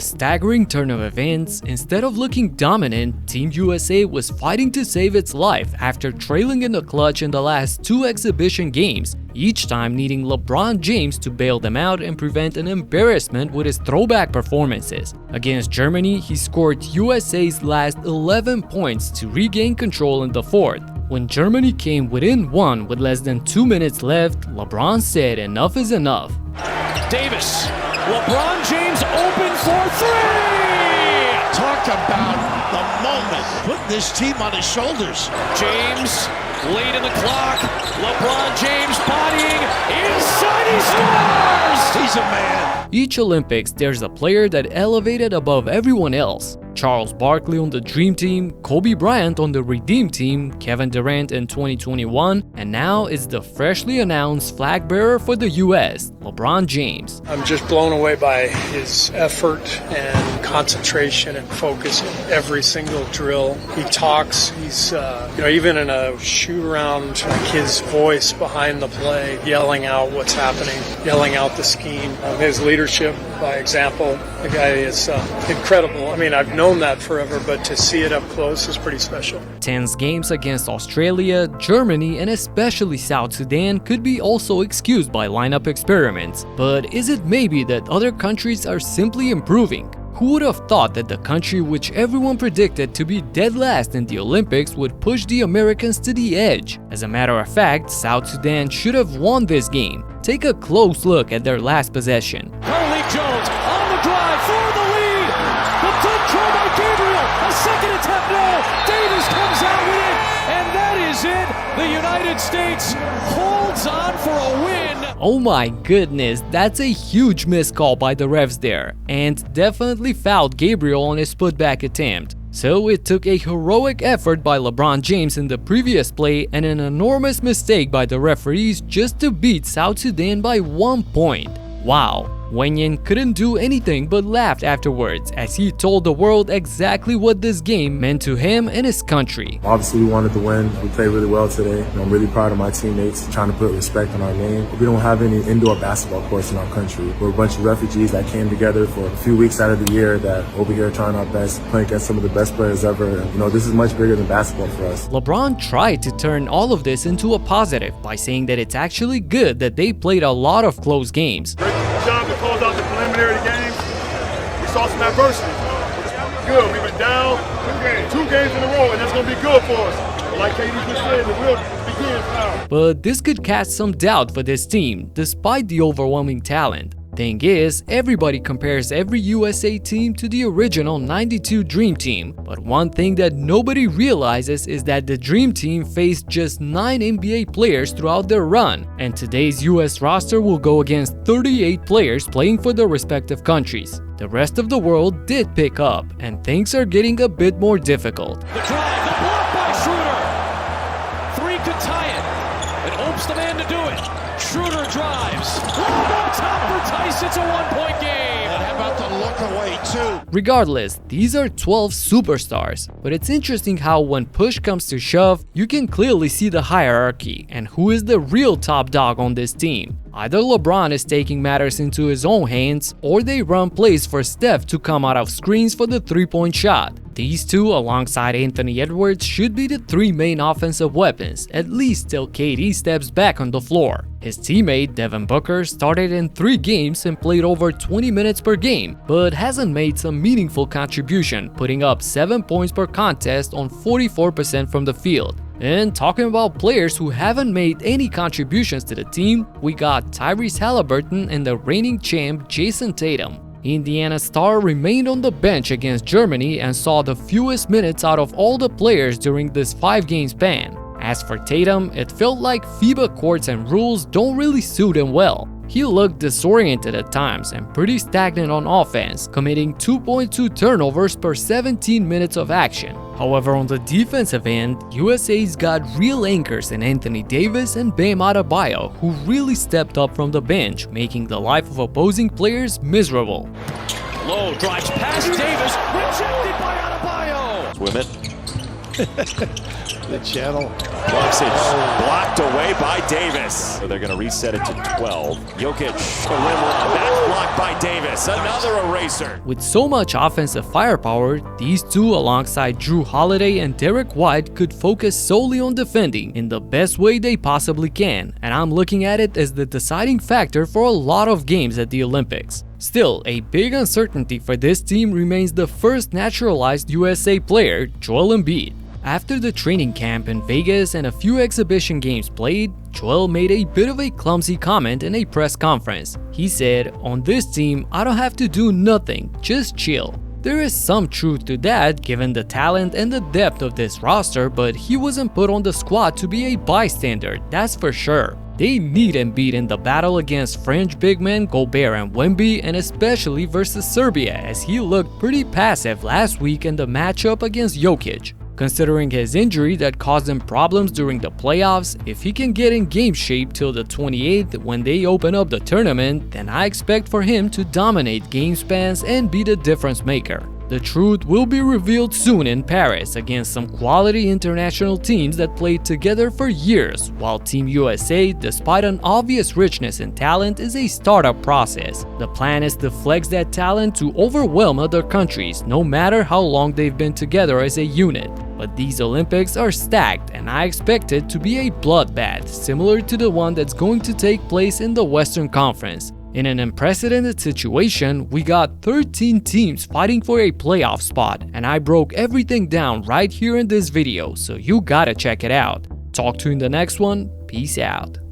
staggering turn of events, instead of looking dominant, Team USA was fighting to save its life after trailing in the clutch in the last two exhibition games, each time needing LeBron James to bail them out and prevent an embarrassment with his throwback performances. Against Germany, he scored USA's last 11 points to regain control in the fourth. When Germany came within one with less than 2 minutes left, LeBron said enough is enough. Davis, LeBron James open for three! Talk about the moment, putting this team on his shoulders. James, late in the clock, LeBron James bodying, inside he scores! He's a man. Each Olympics, there's a player that elevated above everyone else. Charles Barkley on the Dream Team, Kobe Bryant on the Redeem Team, Kevin Durant in 2021, and now it's the freshly announced flag bearer for the US, LeBron James. I'm just blown away by his effort and concentration and focus in every single drill. He talks, he's, even in a shoot around, like his voice behind the play, yelling out what's happening, yelling out the scheme. His leadership by example, the guy is incredible. I mean, I've known that forever, but to see it up close is pretty special. Tense games against Australia, Germany, and especially South Sudan could be also excused by lineup experiments. But is it maybe that other countries are simply improving? Who would have thought that the country which everyone predicted to be dead last in the Olympics would push the Americans to the edge? As a matter of fact, South Sudan should have won this game. Take a close look at their last possession. Jones on the drive for the lead. The dunk try by Gabriel. A second attempt, no. Davis comes out with it, and that is it. The United States holds on for a win. Oh my goodness, that's a huge missed call by the refs there, and definitely fouled Gabriel on his putback attempt. So it took a heroic effort by LeBron James in the previous play and an enormous mistake by the referees just to beat South Sudan by 1 point. Wow. Wenyan couldn't do anything but laughed afterwards as he told the world exactly what this game meant to him and his country. Obviously, we wanted to win. We played really well today. I'm really proud of my teammates trying to put respect on our name. We don't have any indoor basketball courts in our country. We're a bunch of refugees that came together for a few weeks out of the year that over here trying our best, playing against some of the best players ever. This is much bigger than basketball for us. LeBron tried to turn all of this into a positive by saying that it's actually good that they played a lot of close games. Great job to close out the preliminary games. We saw some adversity. Good. We've been down two games in a row, and that's going to be good for us. Like KD just said, the real begins now. But this could cast some doubt for this team, despite the overwhelming talent. Thing is, everybody compares every USA team to the original '92 Dream Team, but one thing that nobody realizes is that the Dream Team faced just 9 NBA players throughout their run, and today's US roster will go against 38 players playing for their respective countries. The rest of the world did pick up, and things are getting a bit more difficult. The drive, the block by Schroeder. Three could tie it. It hopes the man to do it. Schroeder drives. Lob on top for Tice. It's a 1-point game. And how about the look away, too? Regardless, these are 12 superstars, but it's interesting how when push comes to shove, you can clearly see the hierarchy and who is the real top dog on this team. Either LeBron is taking matters into his own hands, or they run plays for Steph to come out of screens for the three-point shot. These two, alongside Anthony Edwards, should be the three main offensive weapons, at least till KD steps back on the floor. His teammate Devin Booker started in 3 games and played over 20 minutes per game, but hasn't made some meaningful contribution, putting up 7 points per contest on 44% from the field. And talking about players who haven't made any contributions to the team, we got Tyrese Halliburton and the reigning champ Jason Tatum. Indiana star remained on the bench against Germany and saw the fewest minutes out of all the players during this 5-game span. As for Tatum, it felt like FIBA courts and rules don't really suit him well. He looked disoriented at times and pretty stagnant on offense, committing 2.2 turnovers per 17 minutes of action. However, on the defensive end, USA's got real anchors in Anthony Davis and Bam Adebayo, who really stepped up from the bench, making the life of opposing players miserable. Low drives past Davis, rejected by Adebayo. Swim it. The channel. Blocked away by Davis. So they're going to reset it to 12. Jokic, the rim run. That's blocked by Davis. Another eraser. With so much offensive firepower, these two alongside Drew Holiday and Derek White could focus solely on defending in the best way they possibly can, and I'm looking at it as the deciding factor for a lot of games at the Olympics. Still, a big uncertainty for this team remains the first naturalized USA player, Joel Embiid. After the training camp in Vegas and a few exhibition games played, Joel made a bit of a clumsy comment in a press conference. He said, "On this team, I don't have to do nothing, just chill." There is some truth to that given the talent and the depth of this roster, but he wasn't put on the squad to be a bystander, that's for sure. They need Embiid in the battle against fringe big men Gobert and Wemby, and especially versus Serbia, as he looked pretty passive last week in the matchup against Jokic. Considering his injury that caused him problems during the playoffs, if he can get in game shape till the 28th when they open up the tournament, then I expect for him to dominate game spans and be the difference maker. The truth will be revealed soon in Paris against some quality international teams that played together for years, while Team USA, despite an obvious richness in talent, is a startup process. The plan is to flex that talent to overwhelm other countries, no matter how long they've been together as a unit. But these Olympics are stacked, and I expect it to be a bloodbath, similar to the one that's going to take place in the Western Conference. In an unprecedented situation, we got 13 teams fighting for a playoff spot, and I broke everything down right here in this video, so you gotta check it out. Talk to you in the next one, peace out.